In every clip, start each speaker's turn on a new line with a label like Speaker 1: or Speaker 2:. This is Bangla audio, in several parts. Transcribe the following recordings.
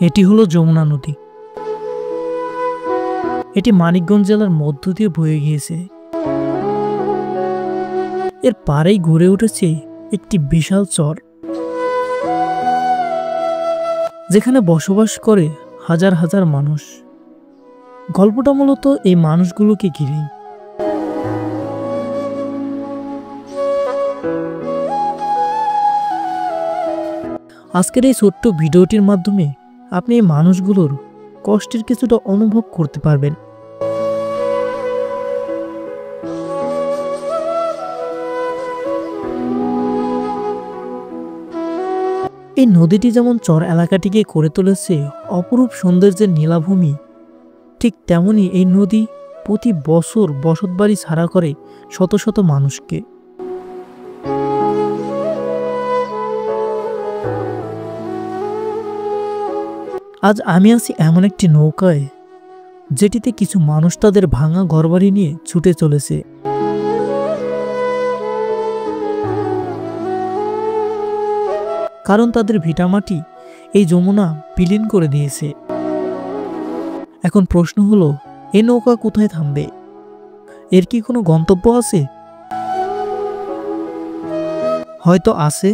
Speaker 1: এটি হলো যমুনা নদী। এটি মানিকগঞ্জ জেলার মধ্য দিয়ে বয়ে গিয়েছে। এর পাড়েই গড়ে উঠেছে একটি বিশাল চর, যেখানে বসবাস করে হাজার হাজার মানুষ। গল্পটা মূলত এই মানুষগুলোকে ঘিরেই। আজকের এই ছোট্ট ভিডিওটির মাধ্যমে আপনি এই মানুষগুলোর কষ্টের কিছুটা অনুভব করতে পারবেন। এই নদীটি যেমন চর এলাকাটিকে করে তুলেছে অপরূপ সৌন্দর্যের নীলাভূমি, ঠিক তেমনি এই নদী প্রতি বছর বসতবাড়ি ছাড়া করে শত শত মানুষকে। আজ আমি আছি এমন একটি নৌকায়, যেটিতে কিছু মানুষ তাদের ভাঙা ঘরবাড়ি নিয়ে ছুটে চলেছে। কারণ তাদের ভিটামাটি এই যমুনা বিলীন করে দিয়েছে। এখন প্রশ্ন হলো, এই নৌকা কোথায় থামবে? এর কি কোনো গন্তব্য আছে? হয়তো আছে,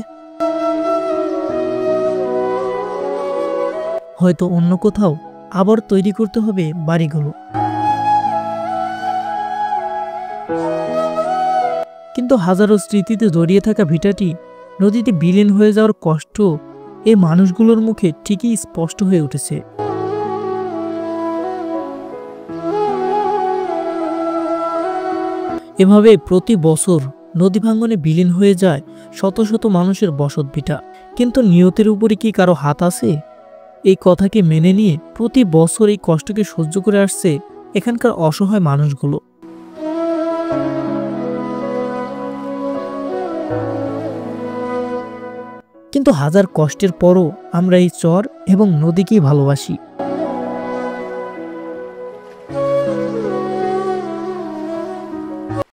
Speaker 1: হয়তো অন্য কোথাও আবার তৈরি করতে হবে বাড়িগুলো। কিন্তু হাজারো স্মৃতিতে জড়িয়ে থাকা ভিটাটি নদীতে বিলীন হয়ে যাওয়ার কষ্ট এই মানুষগুলোর মুখে ঠিকই স্পষ্ট হয়ে উঠেছে। এভাবে প্রতি বছর নদী ভাঙ্গনে বিলীন হয়ে যায় শত শত মানুষের বসত ভিটা। কিন্তু নিয়তের উপরে কি কারো হাত আছে? এই কথাকে মেনে নিয়ে প্রতি বছর এই কষ্টকে সহ্য করে আসছে এখানকার অসহায় মানুষগুলো। কিন্তু হাজার কষ্টের পরও আমরা এই চর এবং নদীকেই ভালোবাসি।